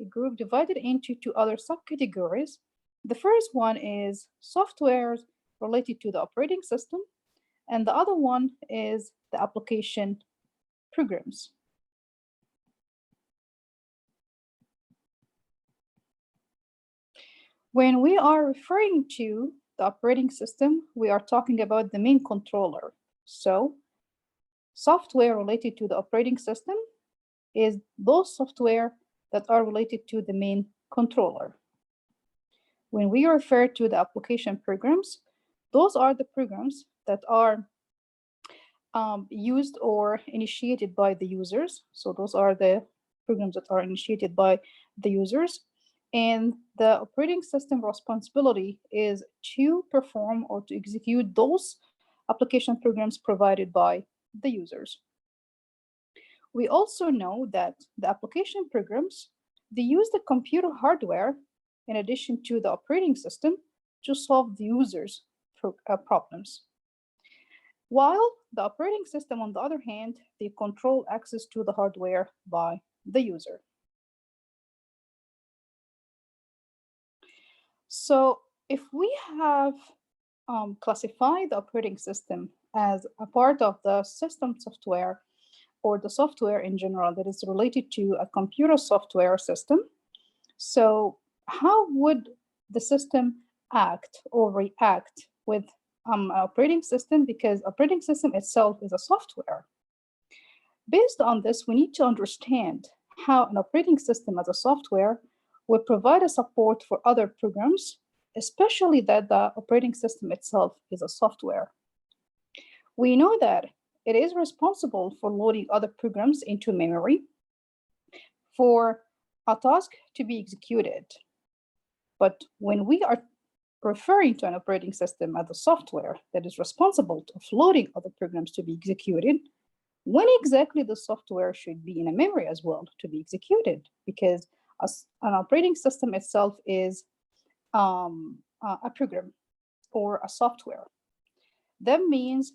a group divided into two other subcategories. The first one is software related to the operating system, and the other one is the application programs. When we are referring to the operating system, we are talking about the main controller. So software related to the operating system is those software that are related to the main controller. When we refer to the application programs, those are the programs that are used or initiated by the users. So those are the programs that are initiated by the users. And the operating system responsibility is to perform or to execute those application programs provided by the users. We also know that the application programs, they use the computer hardware in addition to the operating system to solve the user's problems. While the operating system, on the other hand, they control access to the hardware by the user. So if we have classified the operating system as a part of the system software or the software in general that is related to a computer software system, so how would the system act or react with an operating system, because operating system itself is a software? Based on this, we need to understand how an operating system as a software will provide a support for other programs, especially that the operating system itself is a software. We know that it is responsible for loading other programs into memory for a task to be executed. But when we are referring to an operating system as a software that is responsible for loading other programs to be executed, when exactly the software should be in a memory as well to be executed? Because an operating system itself is a program or a software. That means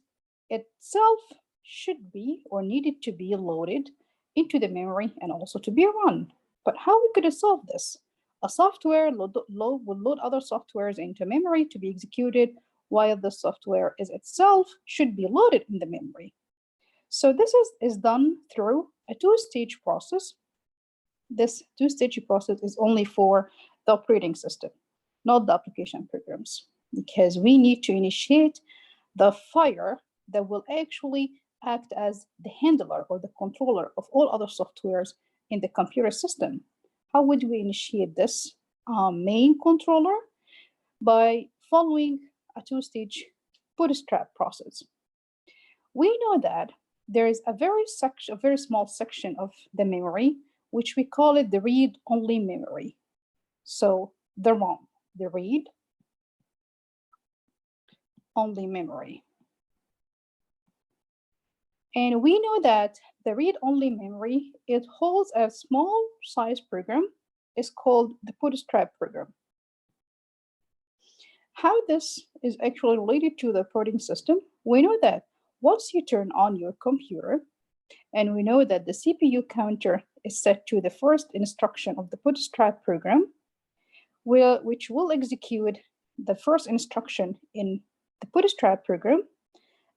itself should be or needed to be loaded into the memory and also to be run. But how we could solve this? A software will load other softwares into memory to be executed, while the software itself should be loaded in the memory. So this is done through a two-stage process. This two-stage process is only for the operating system, not the application programs, because we need to initiate the fire that will actually act as the handler or the controller of all other softwares in the computer system. How would we initiate this main controller? By following a two-stage bootstrap process. We know that there is a very small section of the memory, which we call it the read-only memory. So the ROM, the read-only memory. And we know that the read-only memory, it holds a small size program. It's called the bootstrap program. How this is actually related to the operating system, we know that once you turn on your computer, and we know that the CPU counter is set to the first instruction of the bootstrap program, which will execute the first instruction in the bootstrap program.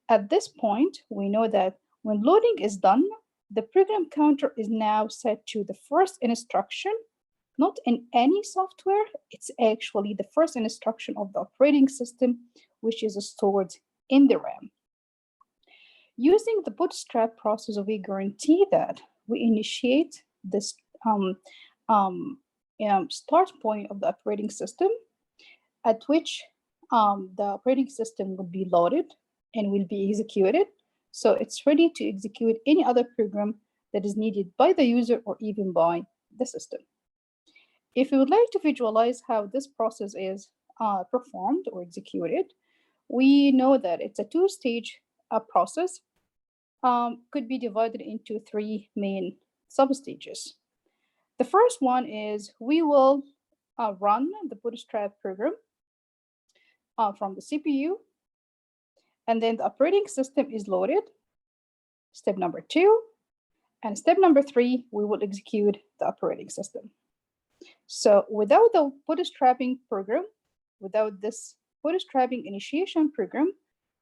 At this point, we know that when loading is done, the program counter is now set to the first instruction, not in any software. It's actually the first instruction of the operating system, which is stored in the RAM. Using the bootstrap process, we guarantee that we initiate this start point of the operating system, at which the operating system will be loaded and will be executed. So it's ready to execute any other program that is needed by the user or even by the system. If you would like to visualize how this process is performed or executed, we know that it's a two-stage process, could be divided into three main substages. The first one is we will run the bootstrap program from the CPU, and then the operating system is loaded, step number 2. And step number 3, we will execute the operating system. So without the bootstrapping program, without this bootstrapping initiation program,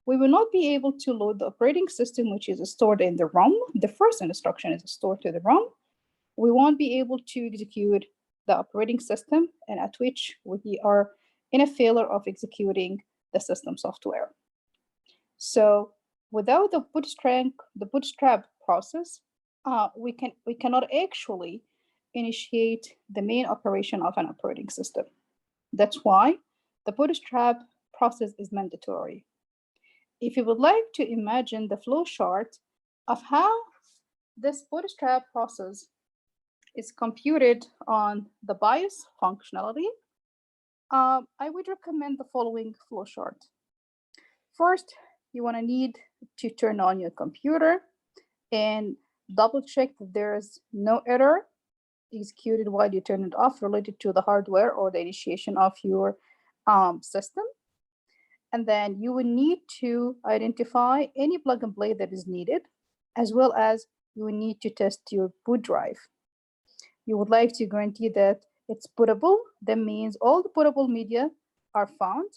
we will not be able to load the operating system, which is stored in the ROM. The first instruction is stored to the ROM. We won't be able to execute the operating system, and at which we are in a failure of executing the system software. So without the bootstrap process, we cannot actually initiate the main operation of an operating system. That's why the bootstrap process is mandatory. If you would like to imagine the flow chart of how this bootstrap process is computed on the BIOS functionality, I would recommend the following flow chart. First, you want to need to turn on your computer and double check that there is no error executed while you turn it off related to the hardware or the initiation of your system. And then you will need to identify any plug and play that is needed, as well as you will need to test your boot drive. You would like to guarantee that it's bootable. That means all the bootable media are found.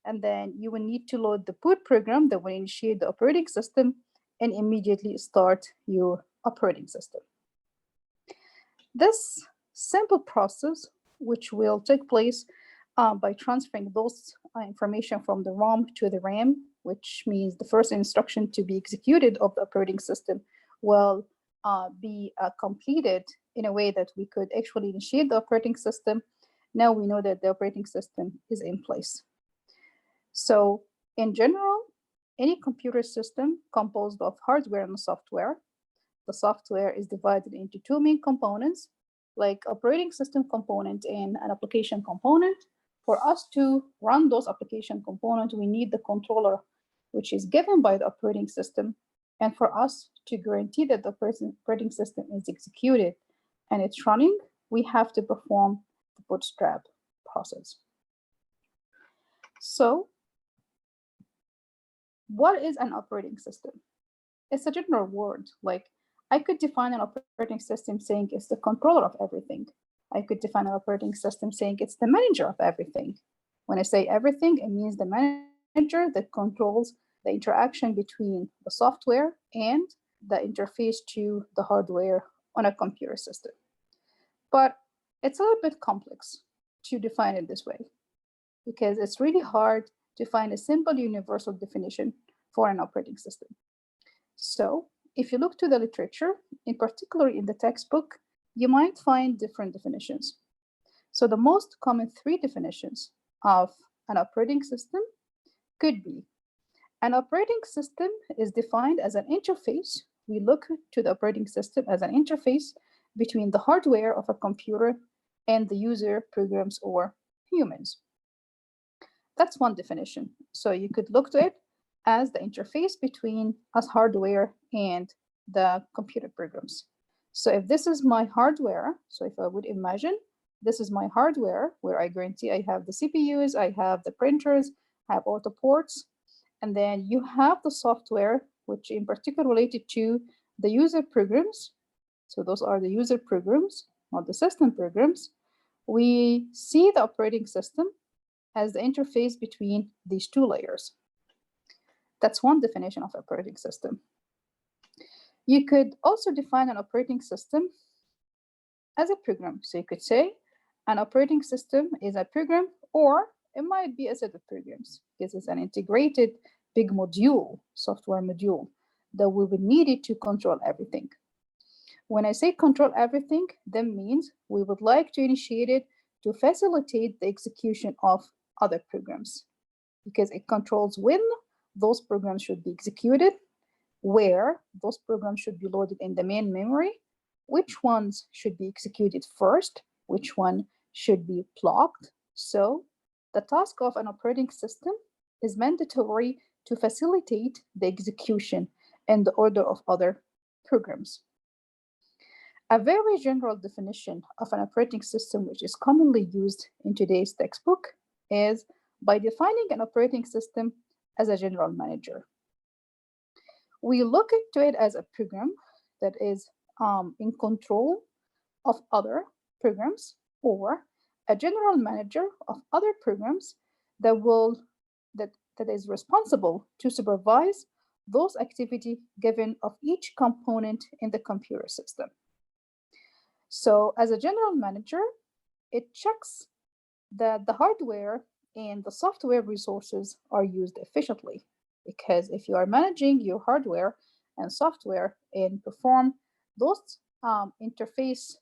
And then you will need to load the boot program that will initiate the operating system and immediately start your operating system. This simple process, which will take place by transferring those information from the ROM to the RAM, which means the first instruction to be executed of the operating system will be completed in a way that we could actually initiate the operating system. Now we know that the operating system is in place. So in general, any computer system composed of hardware and software, the software is divided into two main components, like operating system component and an application component. For us to run those application components, we need the controller, which is given by the operating system. And for us to guarantee that the operating system is executed and it's running, we have to perform the bootstrap process. So what is an operating system? It's a general word. Like, I could define an operating system saying it's the controller of everything. I could define an operating system saying it's the manager of everything. When I say everything, it means the manager that controls the interaction between the software and the interface to the hardware on a computer system. But it's a little bit complex to define it this way, because it's really hard to find a simple universal definition for an operating system. So if you look to the literature, in particular in the textbook, you might find different definitions. So the most common three definitions of an operating system could be: an operating system is defined as an interface. We look to the operating system as an interface between the hardware of a computer and the user, programs, or humans. That's one definition. So you could look to it as the interface between us hardware and the computer programs. So if this is my hardware, so if I would imagine this is my hardware where I guarantee I have the CPUs, I have the printers, I have auto ports, and then you have the software, which in particular related to the user programs. So those are the user programs, not the system programs. We see the operating system as the interface between these two layers. That's one definition of operating system. You could also define an operating system as a program. So you could say an operating system is a program, or it might be a set of programs, because it's an integrated big module, software module, that we would need it to control everything. When I say control everything, that means we would like to initiate it to facilitate the execution of other programs, because it controls when those programs should be executed, where those programs should be loaded in the main memory, which ones should be executed first, which one should be blocked. So the task of an operating system is mandatory to facilitate the execution and the order of other programs. A very general definition of an operating system, which is commonly used in today's textbook, is by defining an operating system as a general manager. We look into it as a program that is in control of other programs, or a general manager of other programs that is responsible to supervise those activity given of each component in the computer system. So as a general manager, it checks that the hardware and the software resources are used efficiently. Because if you are managing your hardware and software and perform those interface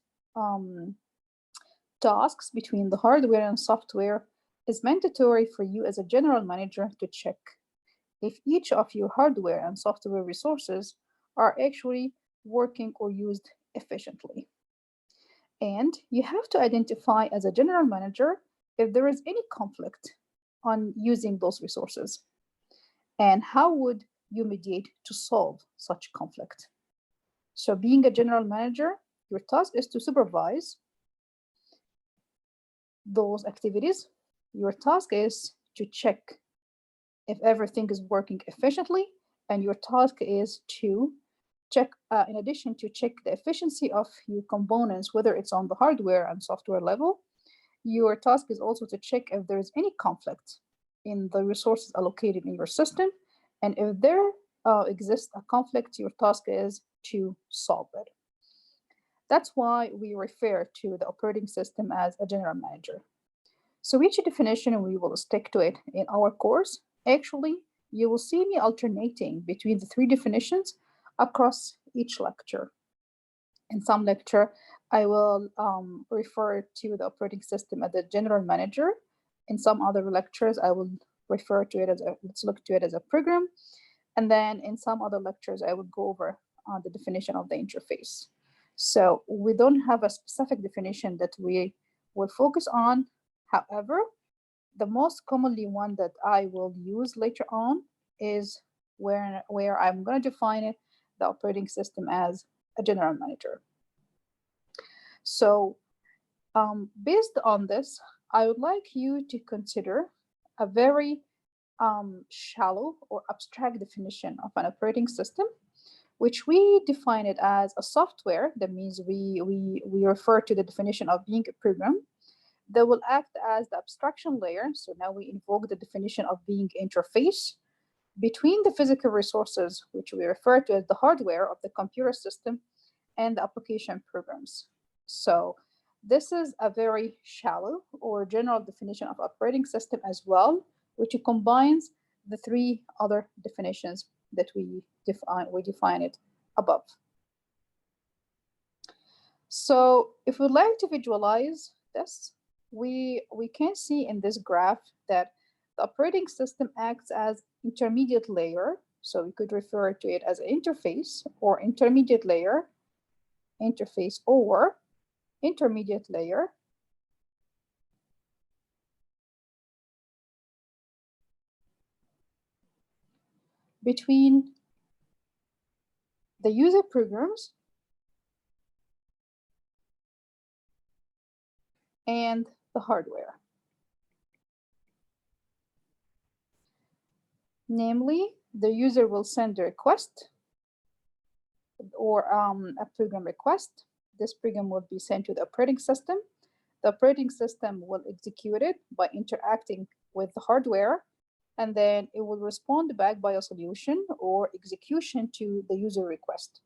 tasks between the hardware and software, it's mandatory for you as a general manager to check if each of your hardware and software resources are actually working or used efficiently. And you have to identify as a general manager if there is any conflict on using those resources. And how would you mediate to solve such conflict? So being a general manager, your task is to supervise those activities. Your task is to check if everything is working efficiently, and your task is to check, in addition to check the efficiency of your components, whether it's on the hardware and software level, your task is also to check if there is any conflict in the resources allocated in your system. And if there exists a conflict, your task is to solve it. That's why we refer to the operating system as a general manager. So each definition, we will stick to it in our course. Actually, you will see me alternating between the three definitions across each lecture. In some lecture, I will refer to the operating system as the general manager. In some other lectures, I will refer to it as let's look to it as a program. And then in some other lectures, I will go over the definition of the interface. So we don't have a specific definition that we will focus on. However, the most commonly one that I will use later on is where I'm going to define it, the operating system as a general manager. So based on this, I would like you to consider a very shallow or abstract definition of an operating system, which we define it as a software. That means we refer to the definition of being a program that will act as the abstraction layer. So now we invoke the definition of being interface between the physical resources, which we refer to as the hardware of the computer system, and the application programs. So this is a very shallow or general definition of operating system as well, which combines the three other definitions that we define it above. So if we'd like to visualize this, we can see in this graph that the operating system acts as intermediate layer. So we could refer to it as an interface or intermediate layer, interface or intermediate layer. Between the user programs and the hardware. Namely, the user will send a request or a program request. This program will be sent to the operating system. The operating system will execute it by interacting with the hardware, and then it will respond back by a solution or execution to the user request.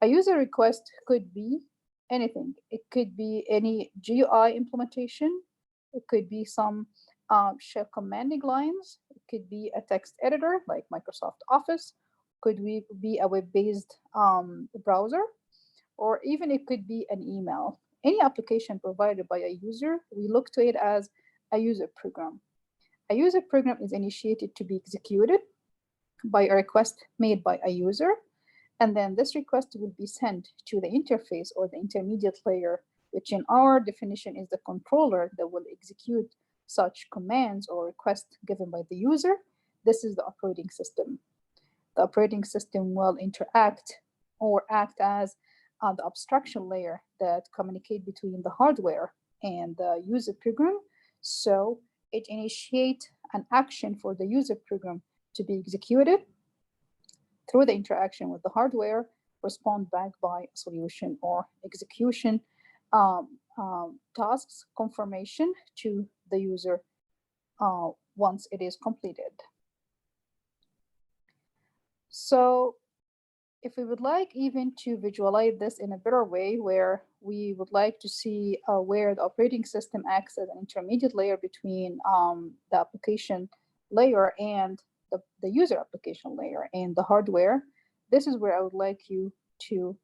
A user request could be anything. It could be any GUI implementation. It could be some shell commanding lines. It could be a text editor like Microsoft Office. Could be a web-based browser, or even it could be an email. Any application provided by a user, we look to it as a user program. A user program is initiated to be executed by a request made by a user, and then this request will be sent to the interface or the intermediate layer, which in our definition is the controller that will execute such commands or requests given by the user. This is the operating system. The operating system will interact or act as the abstraction layer that communicate between the hardware and the user program. So it initiates an action for the user program to be executed through the interaction with the hardware, respond back by a solution or execution tasks confirmation to the user once it is completed. So if we would like even to visualize this in a better way, where we would like to see where the operating system acts as an intermediate layer between the application layer and the user application layer and the hardware, this is where I would like you to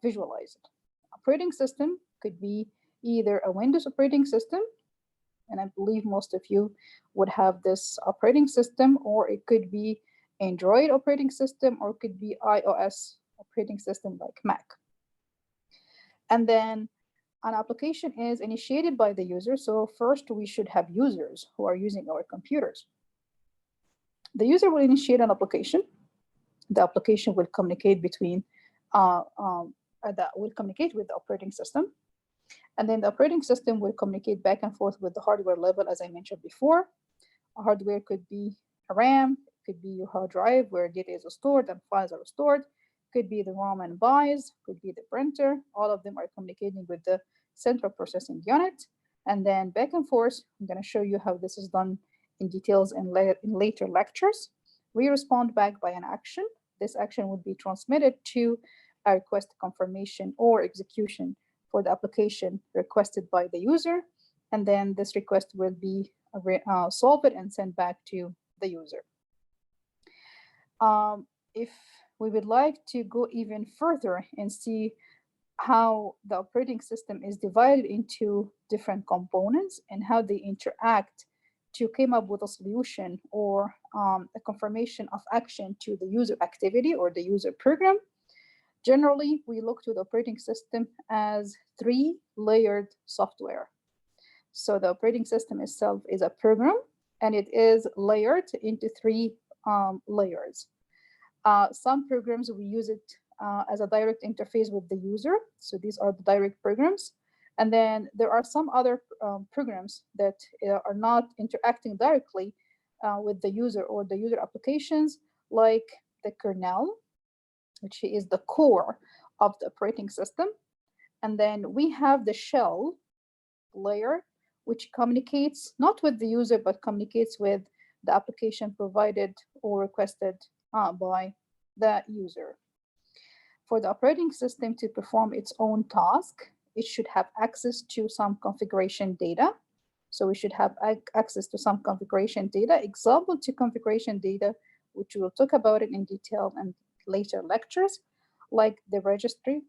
visualize it. Operating system could be either a Windows operating system, and I believe most of you would have this operating system, or it could be Android operating system, or it could be iOS operating system like Mac. And then an application is initiated by the user. So first we should have users who are using our computers. The user will initiate an application. The application will communicate between that will communicate with the operating system. And then the operating system will communicate back and forth with the hardware level, as I mentioned before. A hardware could be a RAM, could be your hard drive where data is stored and files are stored, could be the ROM and BIOS, could be the printer. All of them are communicating with the central processing unit. And then back and forth, I'm going to show you how this is done in details in later lectures. We respond back by an action. This action would be transmitted to a request confirmation or execution for the application requested by the user. And then this request will be solved and sent back to the user. If we would like to go even further and see how the operating system is divided into different components and how they interact to come up with a solution or a confirmation of action to the user activity or the user program, generally we look to the operating system as 3-layered software. So the operating system itself is a program, and it is layered into 3 layers. Some programs, we use it as a direct interface with the user. So these are the direct programs. And then there are some other programs that are not interacting directly with the user or the user applications, like the kernel, which is the core of the operating system. And then we have the shell layer, which communicates not with the user, but communicates with the application provided or requested by the user. For the operating system to perform its own task, it should have access to some configuration data. So we should have access to some configuration data, example to configuration data, which we'll talk about it in detail in later lectures, like the registry.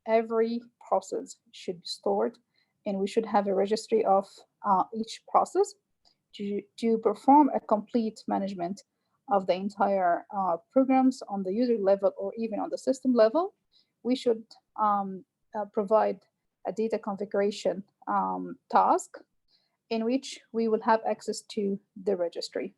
Every process should be stored, and we should have a registry of each process to perform a complete management of the entire programs on the user level or even on the system level. We should provide a data configuration task in which we will have access to the registry.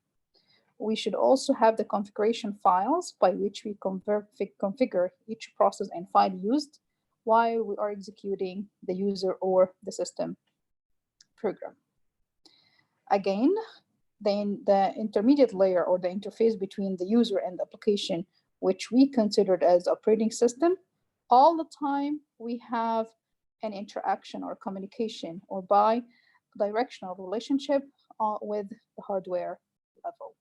We should also have the configuration files by which we configure each process and file used while we are executing the user or the system program. Again, then the intermediate layer or the interface between the user and the application, which we considered as operating system, all the time we have an interaction or communication or bi-directional relationship with the hardware level.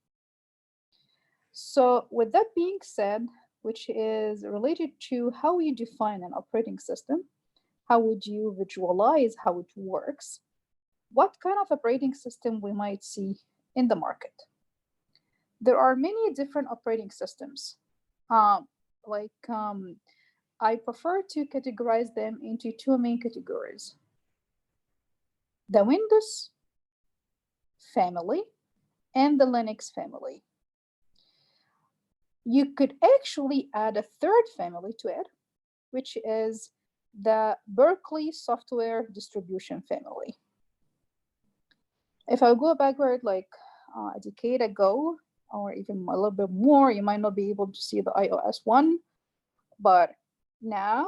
So with that being said, which is related to how you define an operating system, how would you visualize how it works, what kind of operating system we might see in the market. There are many different operating systems. I prefer to categorize them into 2 main categories: the Windows family and the Linux family. You could actually add a 3rd family to it, which is the Berkeley Software Distribution family. If I go backward like a decade ago, or even a little bit more, you might not be able to see the iOS one, but now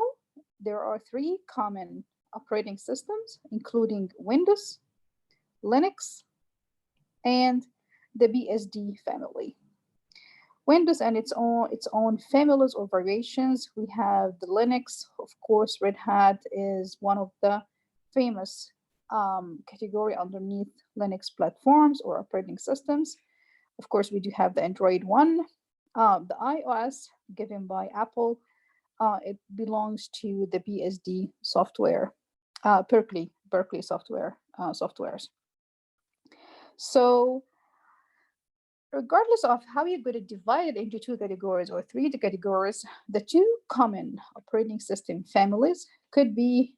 there are 3 common operating systems, including Windows, Linux, and the BSD family. Windows and its own families or variations. We have the Linux, of course. Red Hat is one of the famous category underneath Linux platforms or operating systems. Of course, we do have the Android one. The iOS given by Apple, it belongs to the BSD software, Berkeley softwares. So regardless of how you're going to divide it into two categories or three categories, the two common operating system families could be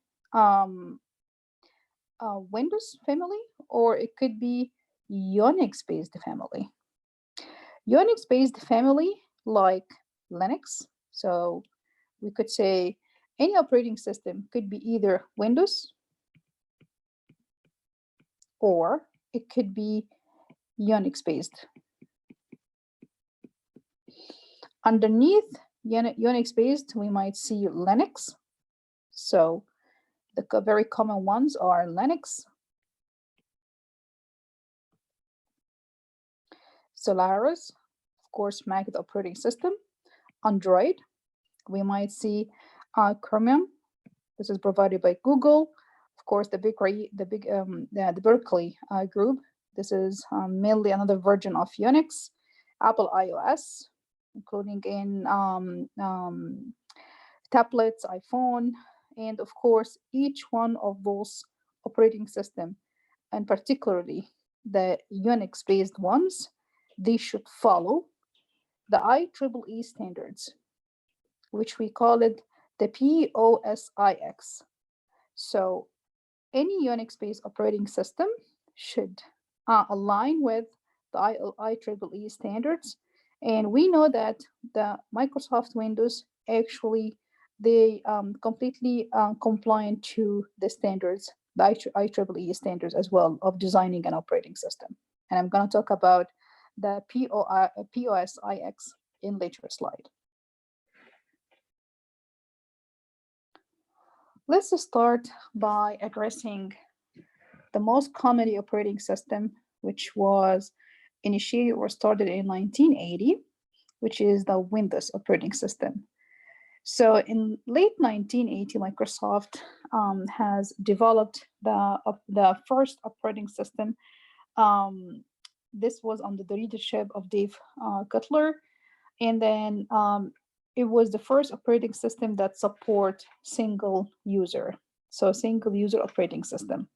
Windows family, or it could be Unix-based family. Unix-based family like Linux. So we could say any operating system could be either Windows or it could be Unix-based. Underneath Unix-based, we might see Linux. So the very common ones are Linux, Solaris, of course, Mac the operating system, Android. We might see Chromium. This is provided by Google. Of course, the Berkeley group. This is mainly another version of Unix. Apple iOS, including in tablets, iPhone, and of course, each one of those operating system, and particularly the Unix-based ones, they should follow the IEEE standards, which we call it the POSIX. So any Unix-based operating system should align with the IEEE standards. And we know that the Microsoft Windows actually, they completely compliant to the standards, the IEEE standards as well of designing an operating system. And I'm going to talk about the POSIX in later slide. Let's start by addressing the most common operating system, which was initiated or started in 1980, which is the Windows operating system. So in late 1980, Microsoft has developed the first operating system. This was under the leadership of Dave Cutler, and then it was the first operating system that support single user, so single user operating system.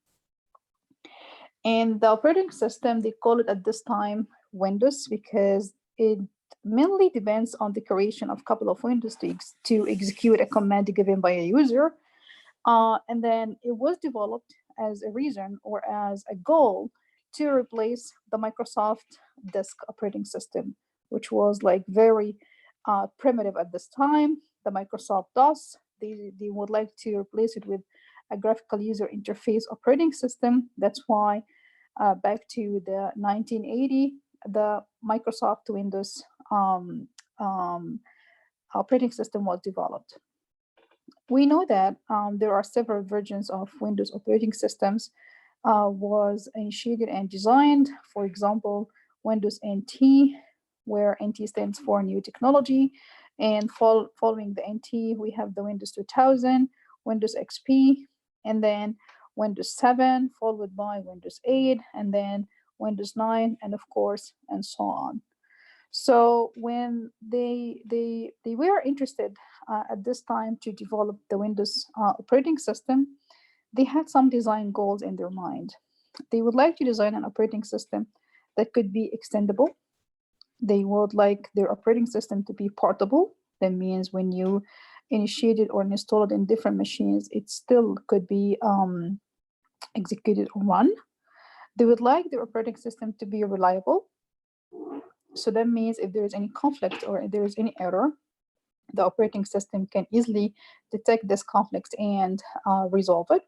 And the operating system, they call it at this time Windows because it mainly depends on the creation of a couple of windows to execute a command given by a user. And then it was developed as a reason or as a goal to replace the Microsoft Disk operating system, which was like very primitive at this time. The Microsoft DOS, they would like to replace it with a graphical user interface operating system. That's why back to the 1980, the Microsoft Windows operating system was developed. We know that there are several versions of Windows operating systems was initiated and designed. For example, Windows NT, where NT stands for new technology. And following the NT, we have the Windows 2000, Windows XP, and then Windows 7, followed by Windows 8, and then Windows 9, and of course, and so on. So when they were interested at this time to develop the Windows operating system, they had some design goals in their mind. They would like to design an operating system that could be extendable. They would like their operating system to be portable. That means when you initiate it or install it in different machines, it still could be executed or run. They would like their operating system to be reliable. So that means if there is any conflict or if there is any error, the operating system can easily detect this conflict and resolve it.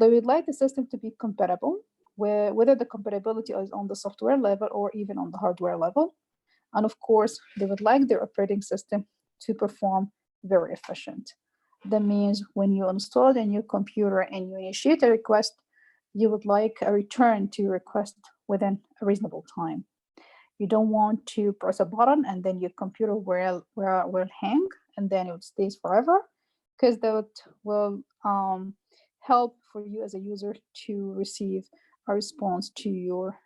They would like the system to be compatible, whether the compatibility is on the software level or even on the hardware level. And of course, they would like their operating system to perform very efficient. That means when you install a new computer and you initiate a request, you would like a return to your request within a reasonable time. You don't want to press a button and then your computer will hang and then it stays forever, because that will help for you as a user to receive a response to your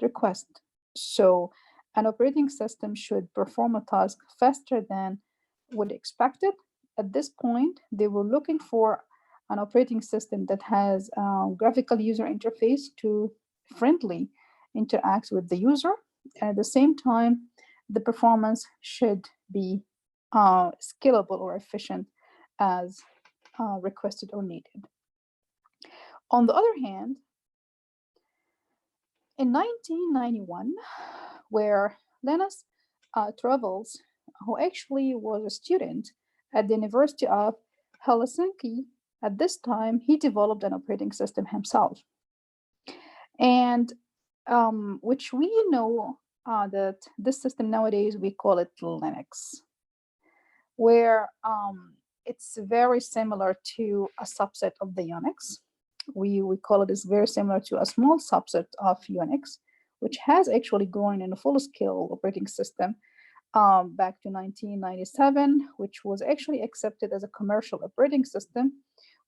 request. So an operating system should perform a task faster than would expected. At this point, they were looking for an operating system that has a graphical user interface to friendly interact with the user. And at the same time, the performance should be scalable or efficient as requested or needed. On the other hand, in 1991, where Linus Torvalds, who actually was a student at the University of Helsinki, at this time, he developed an operating system himself. And which we know that this system nowadays, we call it Linux, where it's very similar to a subset of the Unix. We call it is very similar to a small subset of Unix, which has actually grown in a full-scale operating system back to 1997, which was actually accepted as a commercial operating system,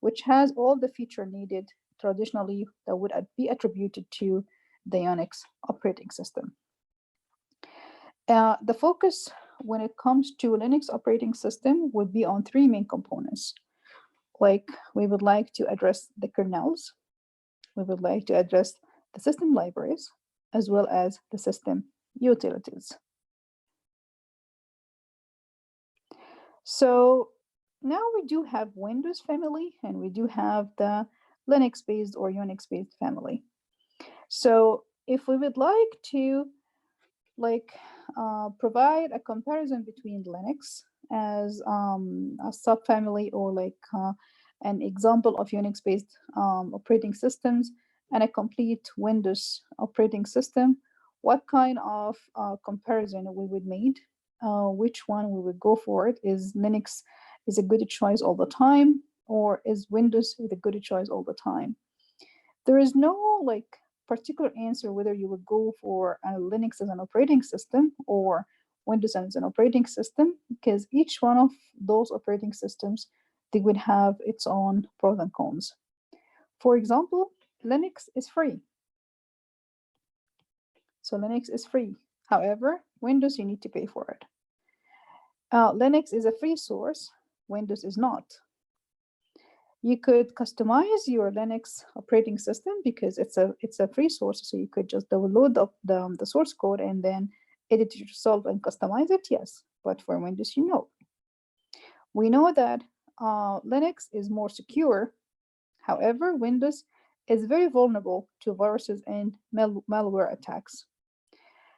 which has all the feature needed traditionally that would be attributed to the Unix operating system. The focus when it comes to Linux operating system would be on three main components. Like we would like to address the kernels, we would like to address the system libraries, as well as the system utilities. So now we do have Windows family and we do have the Linux-based or Unix-based family. So if we would like to provide a comparison between Linux as a subfamily or an example of Unix-based operating systems and a complete Windows operating system, what kind of comparison we would make? Which one we would go for it? Is Linux is a good choice all the time, or is Windows a good choice all the time? There is no particular answer whether you would go for Linux as an operating system or Windows as an operating system, because each one of those operating systems, they would have its own pros and cons. For example, Linux is free. So Linux is free. However, Windows, you need to pay for it. Linux is a free source. Windows is not. You could customize your Linux operating system because it's a free source, so you could just download the source code and then edit it yourself and customize it, yes. But for Windows, you know. We know that Linux is more secure. However, Windows is very vulnerable to viruses and malware attacks.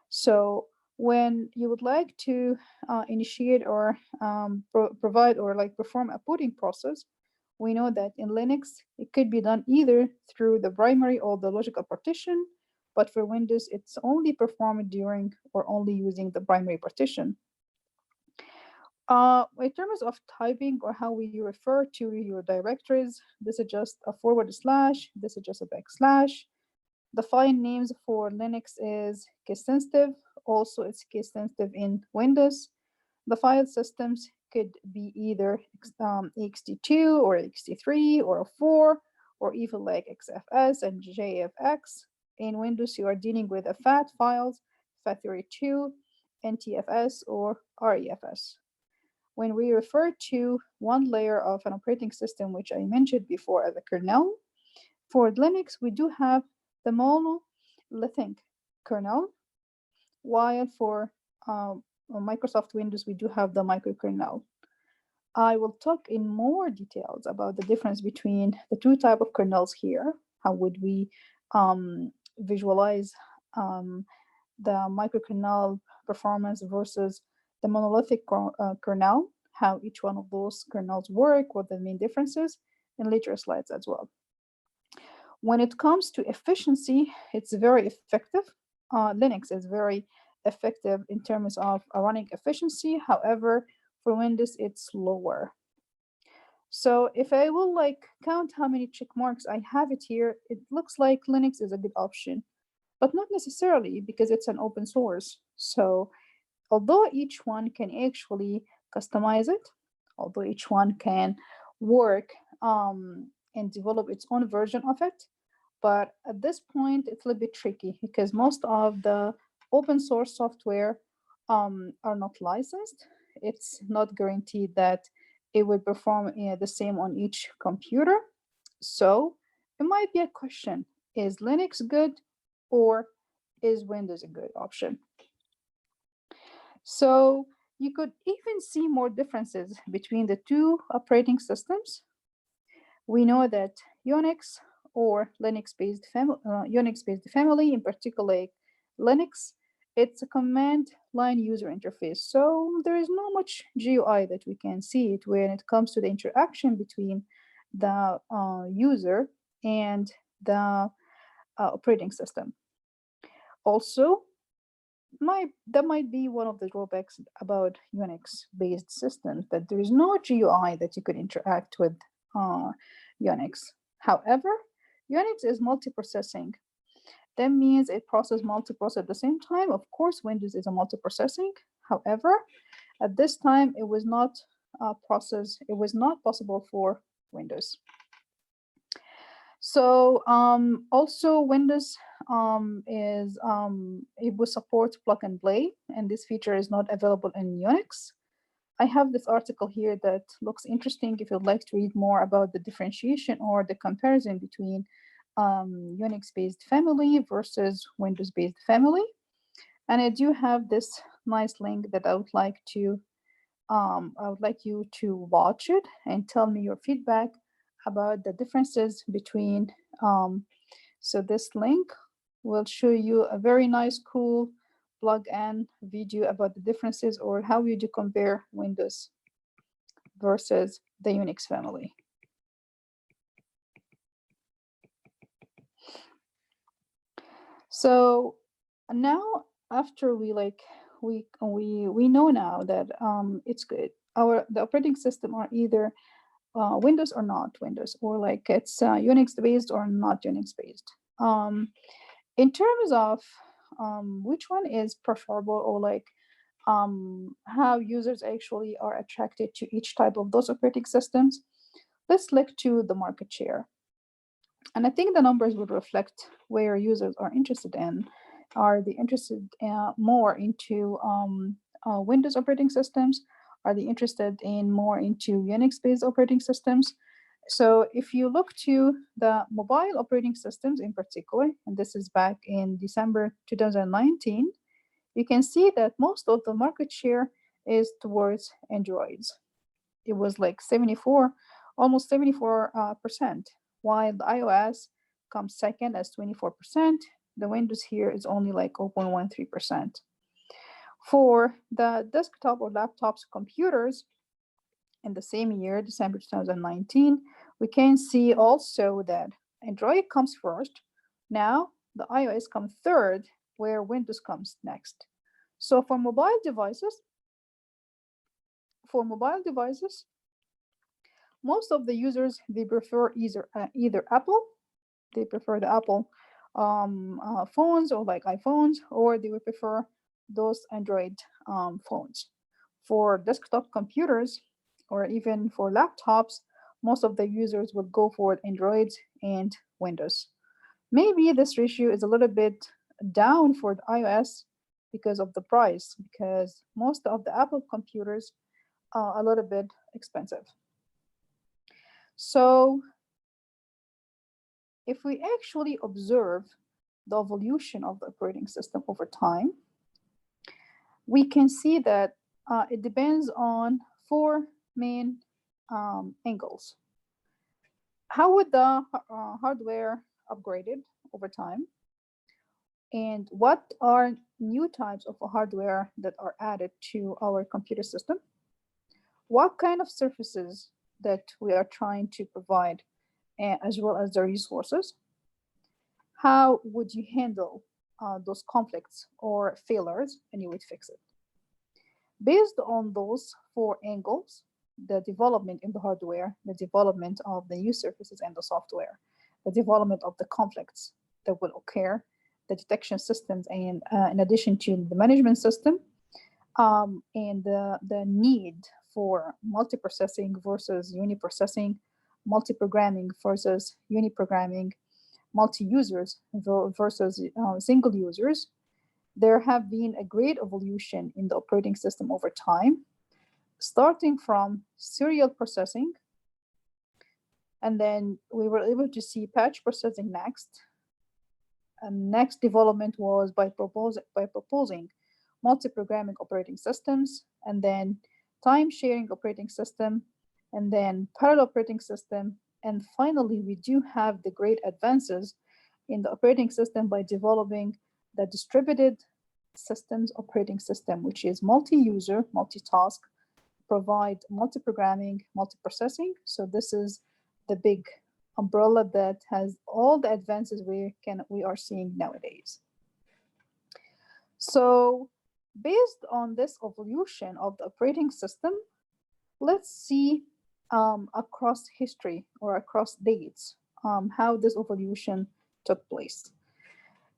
So when you would like to initiate or provide or perform a booting process, we know that in Linux, it could be done either through the primary or the logical partition, but for Windows, it's only performed during or only using the primary partition. In terms of typing or how we refer to your directories, this is just a /, this is just a \. The file names for Linux is case sensitive. Also, it's case sensitive in Windows. The file systems could be either ext2 or ext3 or 4, or even like XFS and JFX. In Windows, you are dealing with a FAT files, FAT32, NTFS, or REFS. When we refer to one layer of an operating system, which I mentioned before as a kernel, for Linux, we do have the monolithic kernel, while for Microsoft Windows, we do have the microkernel. I will talk in more details about the difference between the two types of kernels here. How would we visualize the microkernel performance versus the monolithic kernel, how each one of those kernels work, what the main differences in later slides as well. When it comes to efficiency, it's very effective. Linux is very effective in terms of running efficiency. However, for Windows, it's lower. So if I will count how many check marks I have it here, it looks like Linux is a good option. but not necessarily because it's an open source. So although each one can actually customize it, although each one can work and develop its own version of it, but at this point it's a little bit tricky because most of the open source software are not licensed. It's not guaranteed that it will perform the same on each computer. So it might be a question: is Linux good, or is Windows a good option? So you could even see more differences between the two operating systems. We know that Unix or Unix-based family, in particular Linux, it's a command line user interface. So there is not much GUI that we can see it when it comes to the interaction between the user and the operating system. Also, that might be one of the drawbacks about Unix-based systems, that there is no GUI that you could interact with Unix. However, Unix is multiprocessing. That means it processes multiprocess at the same time. Of course, Windows is a multiprocessing. However, at this time, it was not it was not possible for Windows. So also Windows it will support plug and play, and this feature is not available in Unix. I have this article here that looks interesting if you'd like to read more about the differentiation or the comparison between Unix-based family versus Windows-based family. And I do have this nice link that I would like you to watch it and tell me your feedback about the differences between. So this link will show you a very nice, cool plug-in video about the differences, or how you do compare Windows versus the Unix family. So now, after we know now that it's good. The operating system are either Windows or not Windows, or like it's Unix based or not Unix based. In terms of which one is preferable, or like how users actually are attracted to each type of those operating systems, let's look to the market share. And I think the numbers would reflect where users are interested in. Are they interested more into Windows operating systems? Are they interested in more into Unix-based operating systems? So if you look to the mobile operating systems in particular, and this is back in December 2019, you can see that most of the market share is towards Androids. It was like 74, almost 74%, while the iOS comes second as 24%. The Windows here is only like 0.13%. For the desktop or laptops computers, in the same year, December 2019, we can see also that Android comes first. Now the iOS comes third, where Windows comes next. So for mobile devices, most of the users, they prefer either Apple, they prefer the Apple phones, or like iPhones, or they would prefer those Android phones. For desktop computers, or even for laptops, most of the users would go for Androids and Windows. Maybe this ratio is a little bit down for the iOS because of the price, because most of the Apple computers are a little bit expensive. So if we actually observe the evolution of the operating system over time, we can see that it depends on four main angles. How would the hardware upgraded over time? And what are new types of hardware that are added to our computer system? What kind of services that we are trying to provide, as well as the resources? How would you handle those conflicts or failures, and you would fix it? Based on those four angles, the development in the hardware, the development of the new surfaces and the software, the development of the conflicts that will occur, the detection systems, and in addition to the management system, and the need for multiprocessing versus uniprocessing, multi-programming versus uniprogramming, multi-users versus single users, there have been a great evolution in the operating system over time, starting from serial processing, and then we were able to see batch processing next. And next development was by proposing multi-programming operating systems, and then time-sharing operating system, and then parallel operating system. And finally, we do have the great advances in the operating system by developing the distributed systems operating system, which is multi-user, multitask, provide multi-programming, multi-processing. So this is the big umbrella that has all the advances we are seeing nowadays. So based on this evolution of the operating system, let's see across history or across dates how this evolution took place.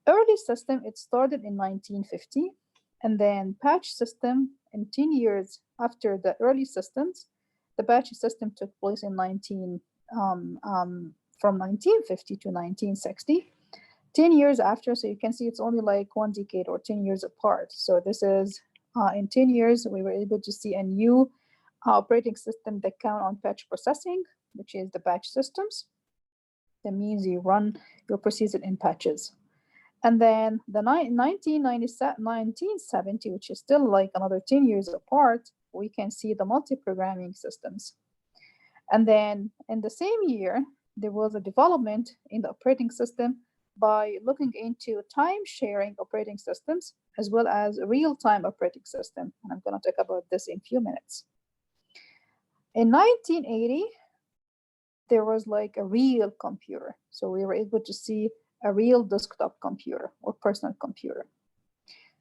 Early system, it started in 1950, and then batch system, in 10 years after the early systems, the batch system took place in from 1950 to 1960. 10 years after, so you can see it's only like 1 decade or 10 years apart. So this is, in 10 years, we were able to see a new operating system that count on batch processing, which is the batch systems. That means you run your procedure in batches. And then the 1970, which is still like another 10 years apart, we can see the multi-programming systems. And then in the same year, there was a development in the operating system by looking into time-sharing operating systems as well as real-time operating system. And I'm going to talk about this in a few minutes. In 1980, there was like a real computer. So we were able to see a real desktop computer or personal computer.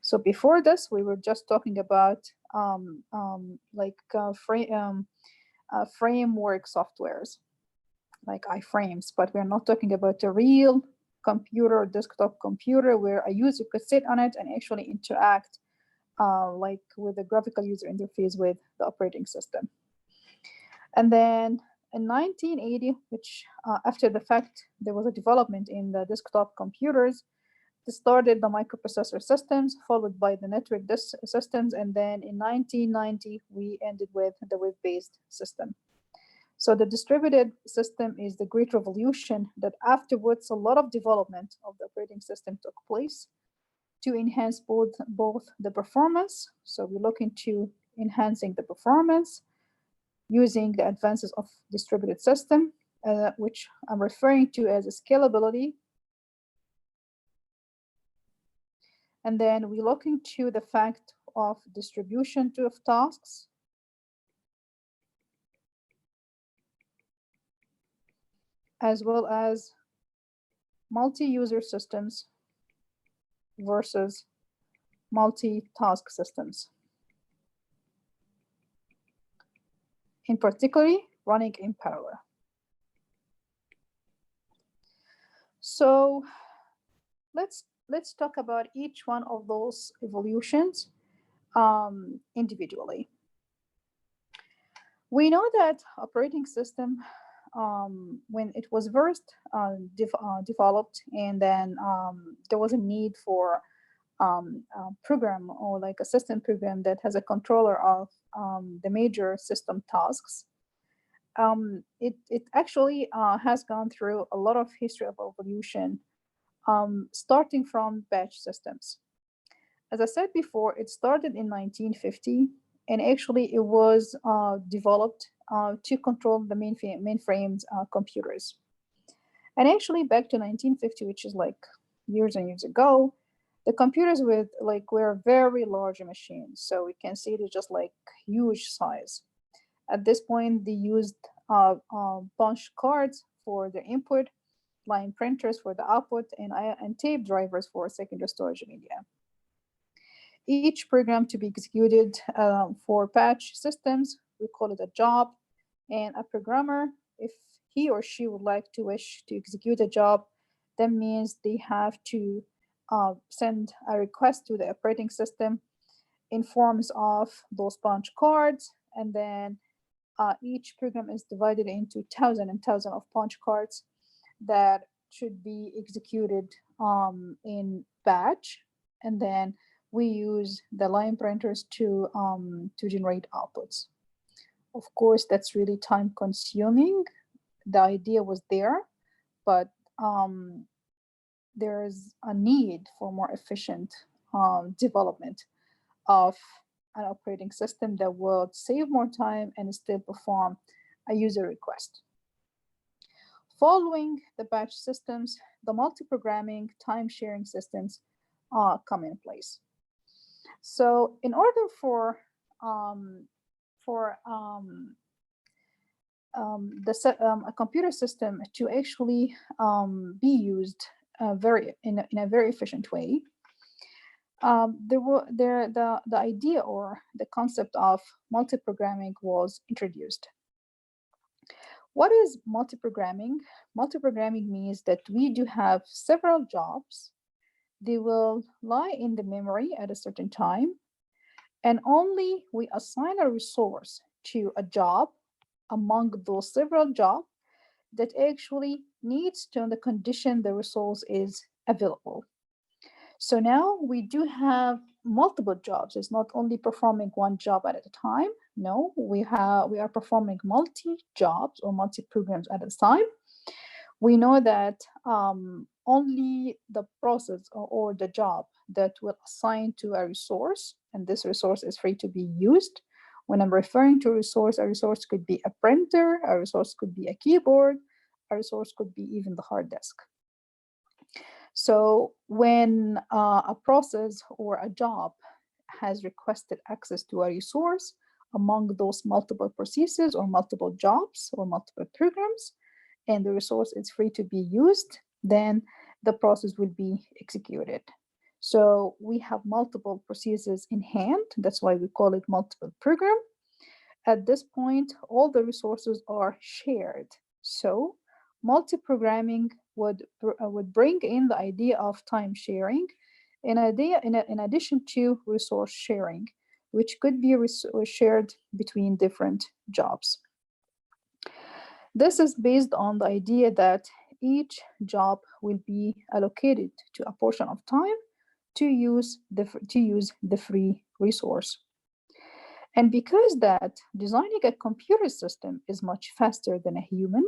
So before this, we were just talking about framework softwares like iframes, but we're not talking about a real computer, desktop computer, where a user could sit on it and actually interact like with a graphical user interface with the operating system. And then in 1980, which after the fact, there was a development in the desktop computers. This started the microprocessor systems, followed by the network systems. And then in 1990, we ended with the web-based system. So the distributed system is the great revolution that afterwards a lot of development of the operating system took place to enhance both the performance. So we look into enhancing the performance using the advances of distributed system, which I'm referring to as a scalability. And then we look into the fact of distribution of tasks, as well as multi-user systems versus multi-task systems. In particular, running in parallel. So let's talk about each one of those evolutions individually. We know that operating system, when it was first developed, and then there was a need for a program or like a system program that has a controller of the major system tasks. It actually has gone through a lot of history of evolution, starting from batch systems. As I said before, it started in 1950, and actually it was developed to control the mainframes computers. And actually back to 1950, which is like years and years ago, the computers were very large machines. So we can see they're just like huge size. At this point, they used punch cards for the input, line printers for the output, and tape drivers for secondary storage media. Each program to be executed for batch systems, we call it a job. And a programmer, if he or she would like to wish to execute a job, that means they have to send a request to the operating system in forms of those punch cards, and then each program is divided into thousands and thousands of punch cards that should be executed in batch, and then we use the line printers to generate outputs. Of course, that's really time consuming. The idea was there, but there's a need for more efficient development of an operating system that will save more time and still perform a user request. Following the batch systems, the multi-programming time-sharing systems come in place. So in order for a computer system to actually be used in a very efficient way, the idea or the concept of multi-programming was introduced. What is multi-programming? Multi-programming means that we do have several jobs. They will lie in the memory at a certain time, and only we assign a resource to a job among those several jobs that actually needs to the condition the resource is available. So now we do have multiple jobs. It's not only performing one job at a time. No, we are performing multi-jobs or multi-programs at a time. We know that only the process or the job that will assign to a resource, and this resource is free to be used. When I'm referring to a resource could be a printer, a resource could be a keyboard, a resource could be even the hard disk. So when a process or a job has requested access to a resource among those multiple processes or multiple jobs or multiple programs, and the resource is free to be used, then the process will be executed. So we have multiple processes in hand. That's why we call it multiple program. At this point, all the resources are shared. So multi-programming would bring in the idea of time sharing, in addition to resource sharing, which could be shared between different jobs. This is based on the idea that each job will be allocated to a portion of time to use the free resource. And because that designing a computer system is much faster than a human,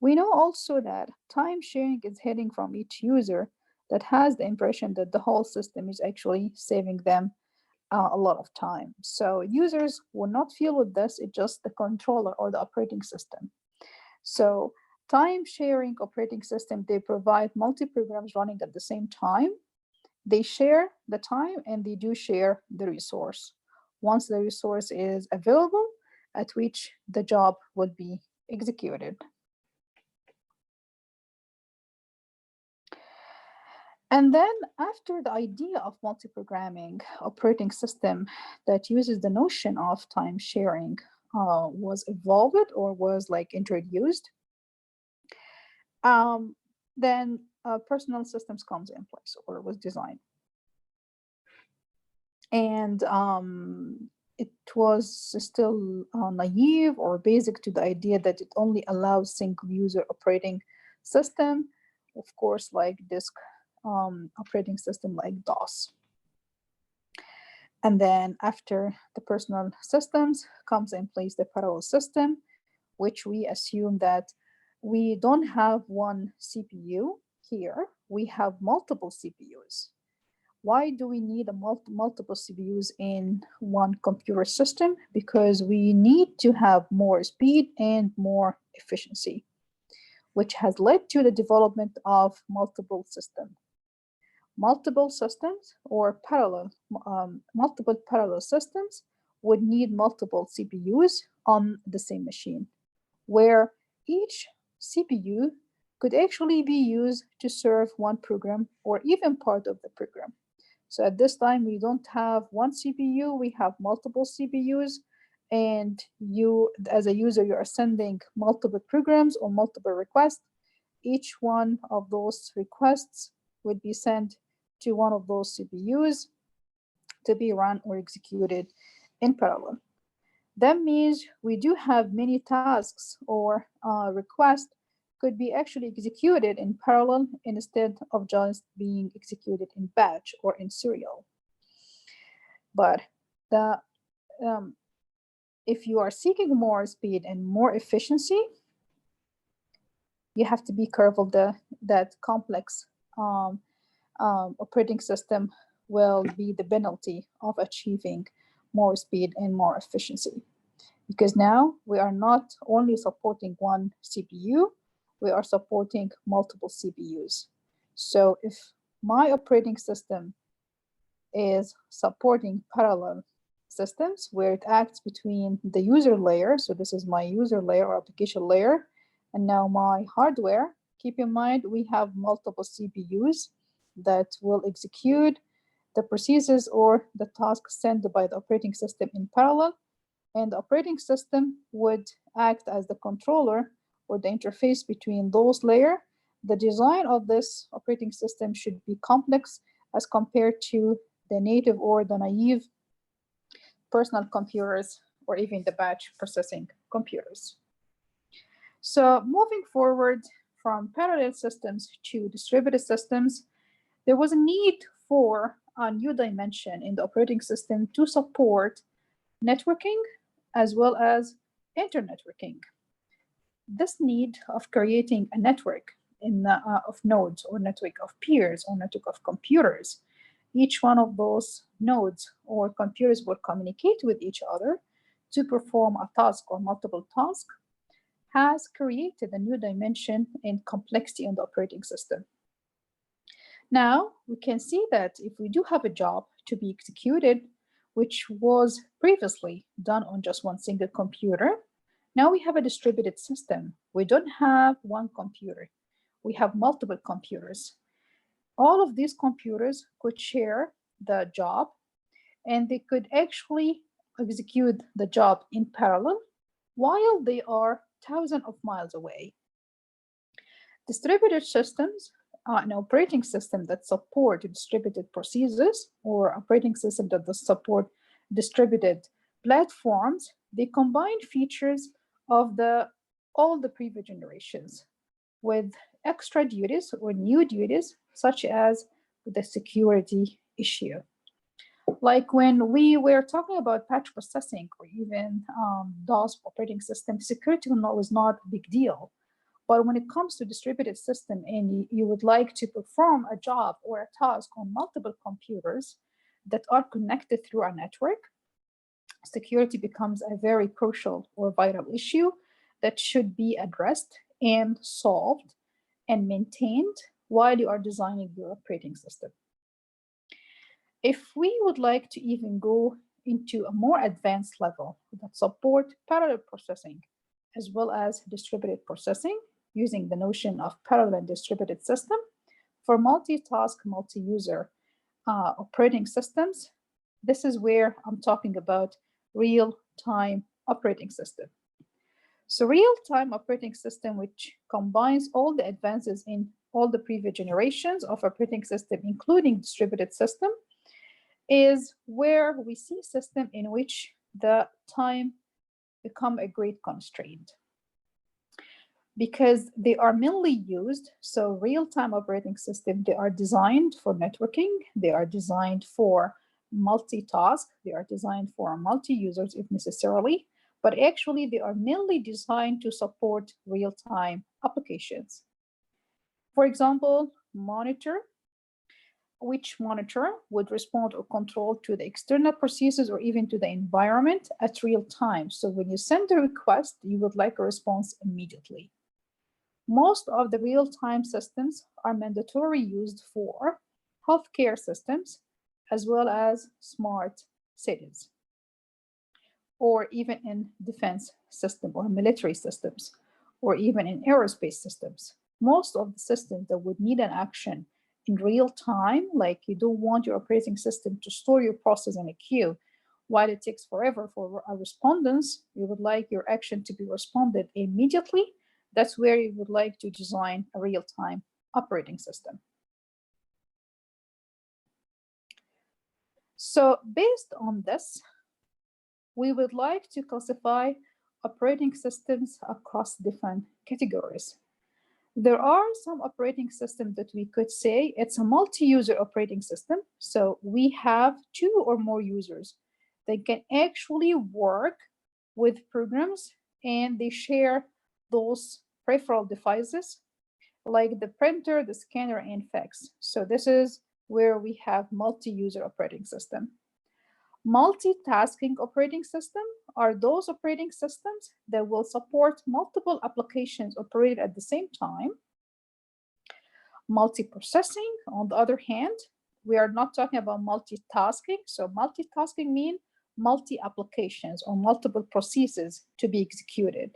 we know also that time sharing is heading from each user that has the impression that the whole system is actually saving them a lot of time. So users will not feel with this, it's just the controller or the operating system. So time sharing operating system, they provide multi-programs running at the same time. They share the time and they do share the resource. Once the resource is available, at which the job would be executed. And then after the idea of multi-programming operating system that uses the notion of time sharing was evolved or was introduced, then personal systems comes in place or was designed. And it was still naive or basic to the idea that it only allows single user operating system, of course, like disk operating system like DOS. And then after the personal systems comes in place the parallel system, which we assume that we don't have one CPU here, we have multiple CPUs. Why do we need multiple CPUs in one computer system? Because we need to have more speed and more efficiency, which has led to the development of multiple systems. Multiple systems or multiple parallel systems would need multiple CPUs on the same machine, where each CPU could actually be used to serve one program or even part of the program. So at this time, we don't have one CPU, we have multiple CPUs, and you, as a user, you are sending multiple programs or multiple requests. Each one of those requests would be sent to one of those CPUs to be run or executed in parallel. That means we do have many tasks or requests could be actually executed in parallel instead of just being executed in batch or in serial. But if you are seeking more speed and more efficiency, you have to be careful that complex operating system will be the penalty of achieving more speed and more efficiency. Because now we are not only supporting one CPU, we are supporting multiple CPUs. So if my operating system is supporting parallel systems where it acts between the user layer, so this is my user layer or application layer, and now my hardware, keep in mind we have multiple CPUs that will execute the procedures or the tasks sent by the operating system in parallel, and the operating system would act as the controller or the interface between those layers. The design of this operating system should be complex as compared to the native or the naive personal computers or even the batch processing computers. So moving forward from parallel systems to distributed systems, there was a need for a new dimension in the operating system to support networking as well as internetworking. This need of creating a network of nodes or network of peers or network of computers, each one of those nodes or computers will communicate with each other to perform a task or multiple tasks, has created a new dimension in complexity in the operating system. Now, we can see that if we do have a job to be executed, which was previously done on just one single computer, now we have a distributed system. We don't have one computer. We have multiple computers. All of these computers could share the job, and they could actually execute the job in parallel while they are thousands of miles away. Distributed systems are an operating system that support distributed procedures or operating system that does support distributed platforms. They combine features of all the previous generations with extra duties or new duties, such as the security issue. Like when we were talking about batch processing or even DOS operating system, security was not a big deal. But when it comes to distributed system and you would like to perform a job or a task on multiple computers that are connected through a network, security becomes a very crucial or vital issue that should be addressed and solved and maintained while you are designing your operating system. If we would like to even go into a more advanced level that support parallel processing as well as distributed processing, using the notion of parallel and distributed system for multitask, multi-user operating systems, this is where I'm talking about real-time operating system. So real-time operating system, which combines all the advances in all the previous generations of operating system, including distributed system, is where we see a system in which the time become a great constraint, because they are mainly used. So real-time operating system, they are designed for networking, they are designed for multitask, they are designed for multi-users if necessarily, but actually they are mainly designed to support real-time applications. For example, monitor, which monitor would respond or control to the external processes or even to the environment at real time. So when you send a request, you would like a response immediately. Most of the real-time systems are mandatory used for healthcare systems, as well as smart cities, or even in defense system or military systems, or even in aerospace systems. Most of the systems that would need an action in real time, like you don't want your operating system to store your process in a queue while it takes forever for a respondence, you would like your action to be responded immediately. That's where you would like to design a real-time operating system. So based on this, we would like to classify operating systems across different categories. There are some operating systems that we could say it's a multi-user operating system. So we have two or more users that can actually work with programs, and they share those peripheral devices like the printer, the scanner, and fax. So this is where we have multi-user operating system. Multitasking operating system are those operating systems that will support multiple applications operated at the same time. Multiprocessing, on the other hand, we are not talking about multitasking. So multitasking means multi-applications or multiple processes to be executed.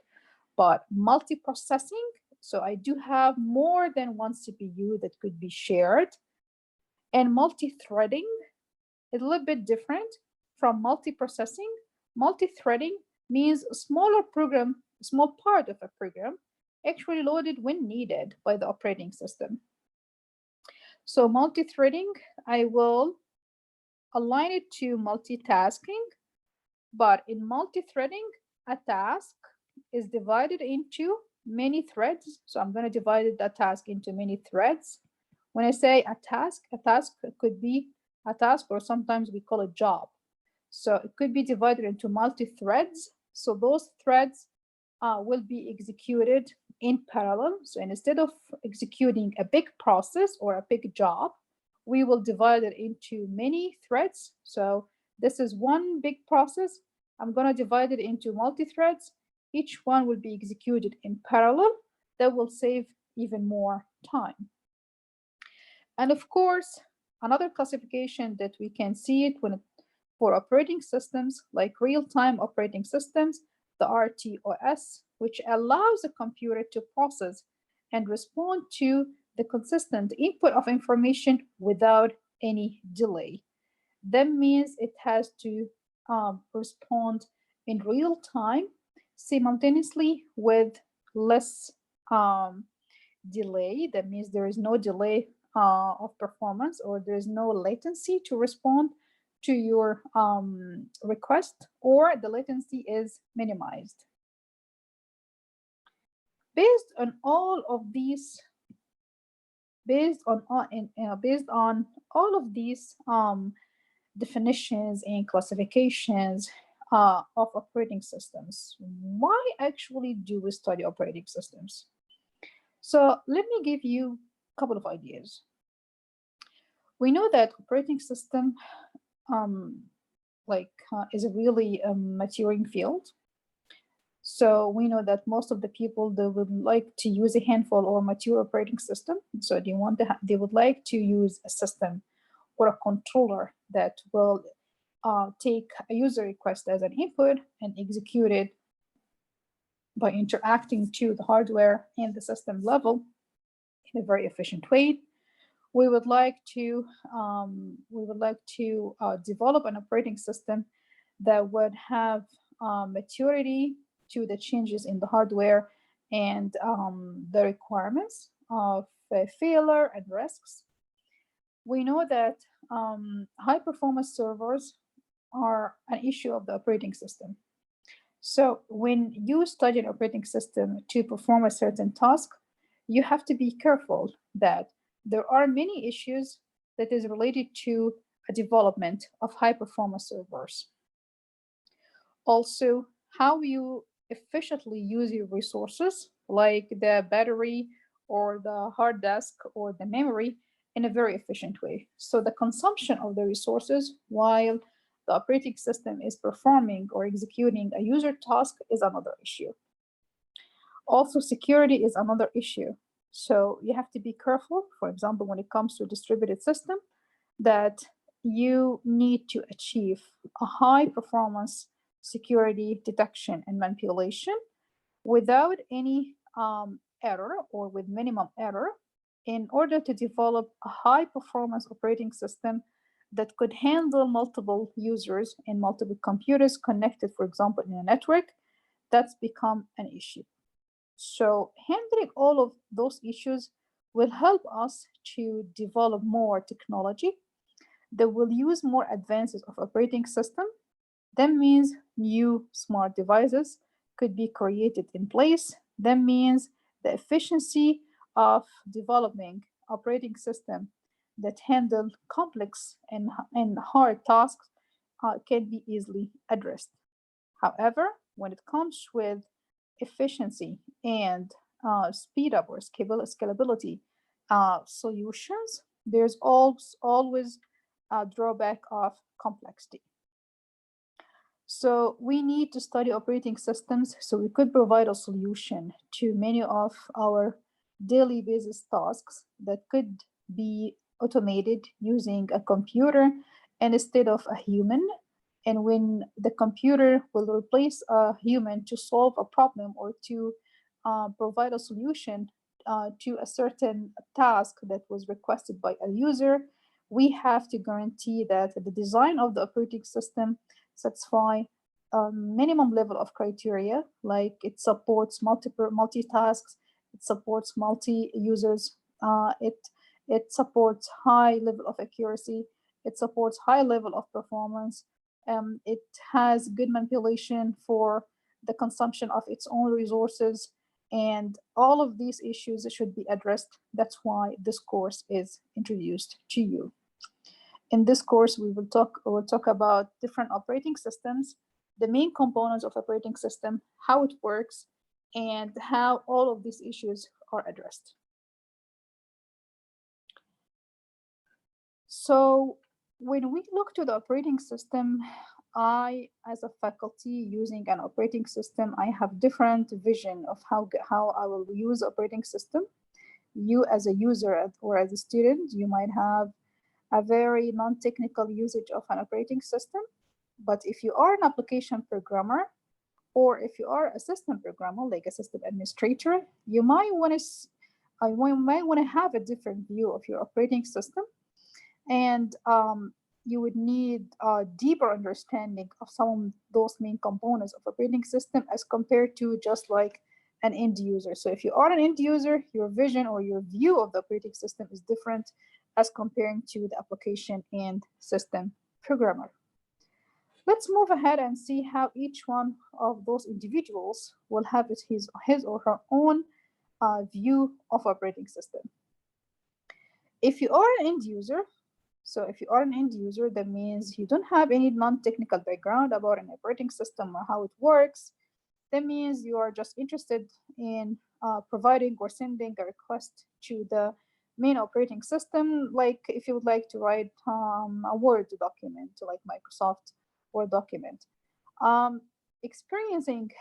But multiprocessing, so I do have more than one CPU that could be shared. And multi-threading is a little bit different from multiprocessing. Multi-threading means a smaller program, a small part of a program, actually loaded when needed by the operating system. So multi-threading, I will align it to multitasking, but in multi-threading, a task is divided into many threads. So I'm going to divide that task into many threads. When I say a task could be a task, or sometimes we call it job. So it could be divided into multi-threads. So those threads will be executed in parallel. So instead of executing a big process or a big job, we will divide it into many threads. So this is one big process. I'm going to divide it into multi-threads. Each one will be executed in parallel. That will save even more time. And of course, another classification that we can see it for operating systems like real-time operating systems, the RTOS, which allows the computer to process and respond to the consistent input of information without any delay. That means it has to respond in real time simultaneously with less delay. That means there is no delay of performance, or there is no latency to respond to your request, or the latency is minimized. Based on all of these, based on all of these definitions and classifications of operating systems, why actually do we study operating systems? So let me give you a couple of ideas. We know that operating system is a really maturing field. So we know that most of the people, they would like to use a handful or mature operating system. So they would like to use a system or a controller that will take a user request as an input and execute it by interacting to the hardware and the system level in a very efficient way. We would like to develop an operating system that would have maturity to the changes in the hardware and the requirements of failure and risks. We know that high performance servers are an issue of the operating system. So when you study an operating system to perform a certain task, you have to be careful that there are many issues that is related to a development of high performance servers. Also, how you efficiently use your resources, like the battery or the hard disk or the memory, in a very efficient way. So the consumption of the resources while the operating system is performing or executing a user task is another issue. Also, security is another issue. So you have to be careful, for example, when it comes to a distributed system, that you need to achieve a high performance security detection and manipulation without any error, or with minimum error, in order to develop a high performance operating system that could handle multiple users and multiple computers connected, for example, in a network. That's become an issue. So handling all of those issues will help us to develop more technology that will use more advances of operating system. That means new smart devices could be created in place. That means the efficiency of developing operating system that handle complex and hard tasks can be easily addressed. However, when it comes with efficiency and speed up or scalability solutions, there's always a drawback of complexity. So we need to study operating systems so we could provide a solution to many of our daily basis tasks that could be automated using a computer instead of a human. And when the computer will replace a human to solve a problem or to provide a solution to a certain task that was requested by a user, we have to guarantee that the design of the operating system satisfy a minimum level of criteria, like it supports multiple multitasks, it supports multi-users, it supports high level of accuracy, it supports high level of performance, it has good manipulation for the consumption of its own resources, and all of these issues should be addressed. That's why this course is introduced to you. In this course, we'll talk about different operating systems, the main components of operating system, how it works, and how all of these issues are addressed. So when we look to the operating system, I, as a faculty using an operating system, I have different vision of how I will use operating system. You as a user or as a student, you might have a very non-technical usage of an operating system. But if you are an application programmer, or if you are a system programmer, like a system administrator, you might want to have a different view of your operating system, and you would need a deeper understanding of some of those main components of operating system as compared to just like an end user. So if you are an end user, your vision or your view of the operating system is different as comparing to the application and system programmer. Let's move ahead and see how each one of those individuals will have his or her own view of operating system. If you are an end user, that means you don't have any non-technical background about an operating system or how it works. That means you are just interested in providing or sending a request to the main operating system, like if you would like to write a Word document, like Microsoft Word document. Experiencing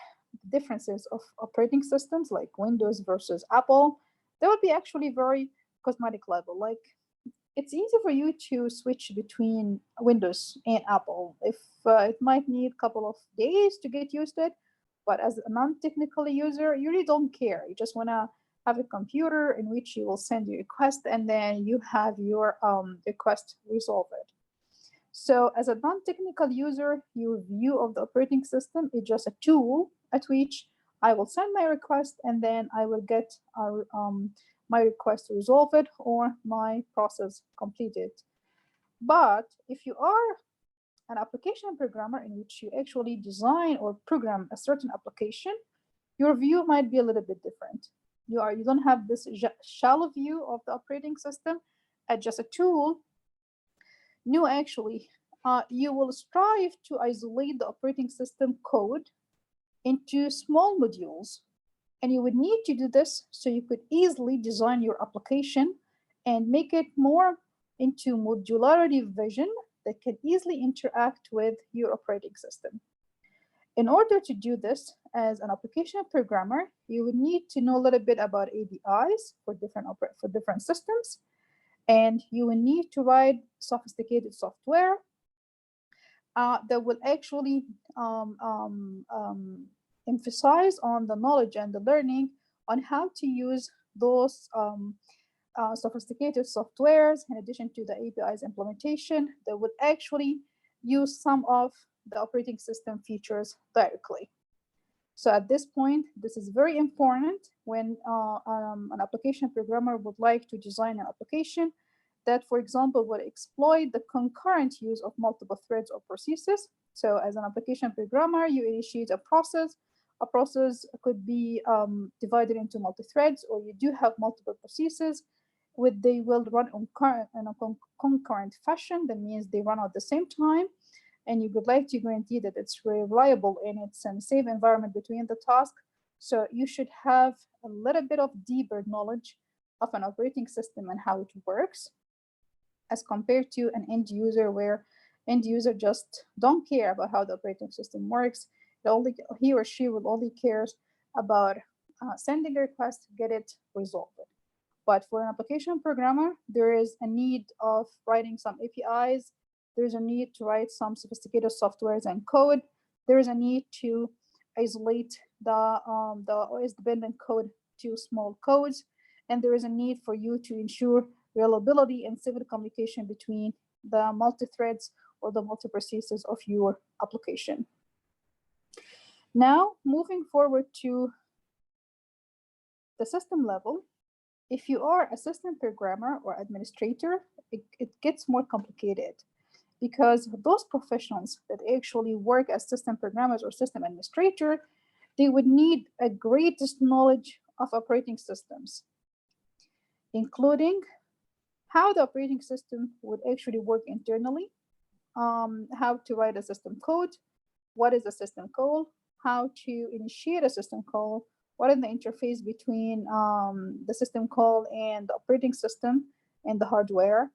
differences of operating systems like Windows versus Apple, that would be actually very cosmetic level. Like it's easy for you to switch between Windows and Apple. If it might need a couple of days to get used to it, but as a non-technical user, you really don't care. You just want to have a computer in which you will send your request, and then you have your request resolved. So as a non-technical user, your view of the operating system is just a tool at which I will send my request, and then I will get my request resolved or my process completed. But if you are an application programmer in which you actually design or program a certain application, your view might be a little bit different. You don't have this shallow view of the operating system as just a tool. No, actually, you will strive to isolate the operating system code into small modules. And you would need to do this so you could easily design your application and make it more into modularity vision that can easily interact with your operating system. In order to do this as an application programmer, you would need to know a little bit about APIs for different systems, and you will need to write sophisticated software that will actually emphasize on the knowledge and the learning on how to use those sophisticated softwares in addition to the APIs implementation that would actually use some of the operating system features directly. So at this point, this is very important when an application programmer would like to design an application that, for example, would exploit the concurrent use of multiple threads or processes. So as an application programmer, you initiate a process. A process could be divided into multi-threads, or you do have multiple processes. They will run in a concurrent fashion. That means they run at the same time. And you would like to guarantee that it's reliable and it's a safe environment between the tasks. So you should have a little bit of deeper knowledge of an operating system and how it works, as compared to an end user, where end user just don't care about how the operating system works. He or she will only cares about sending a request to get it resolved. But for an application programmer, there is a need of writing some APIs. There's a need to write some sophisticated softwares and code. There is a need to isolate the OS dependent code to small codes. And there is a need for you to ensure reliability and civil communication between the multi-threads or the multi-processes of your application. Now, moving forward to the system level, if you are a system programmer or administrator, it gets more complicated, because those professionals that actually work as system programmers or system administrator, they would need a greatest knowledge of operating systems, including how the operating system would actually work internally, how to write a system code, what is a system call, how to initiate a system call, what is the interface between the system call and the operating system and the hardware,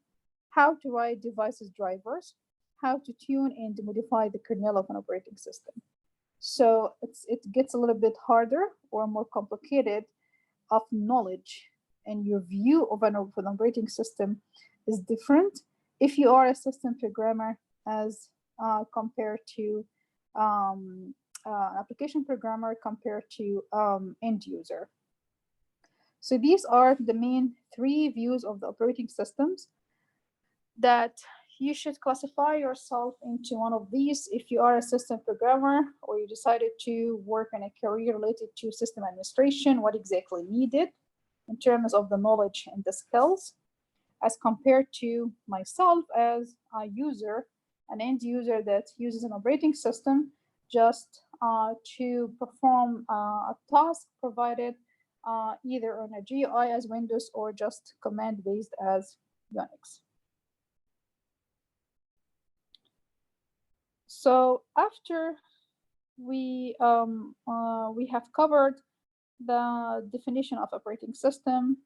how to write devices drivers, how to tune and modify the kernel of an operating system. So it gets a little bit harder or more complicated of knowledge, and your view of an operating system is different if you are a system programmer as compared to application programmer compared to end user. So these are the main three views of the operating systems that you should classify yourself into one of these if you are a system programmer or you decided to work in a career related to system administration. What exactly needed in terms of the knowledge and the skills, as compared to myself as a user, an end user that uses an operating system just to perform a task provided either on a GUI as Windows or just command-based as Unix. So after we have covered the definition of operating system,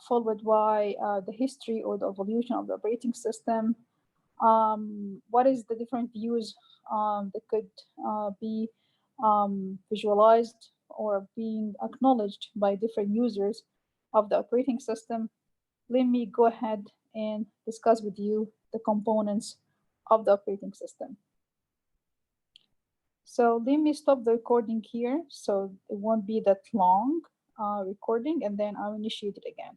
followed by the history or the evolution of the operating system, what is the different views that could be visualized or being acknowledged by different users of the operating system, let me go ahead and discuss with you the components of the operating system. So let me stop the recording here so it won't be that long recording, and then I'll initiate it again.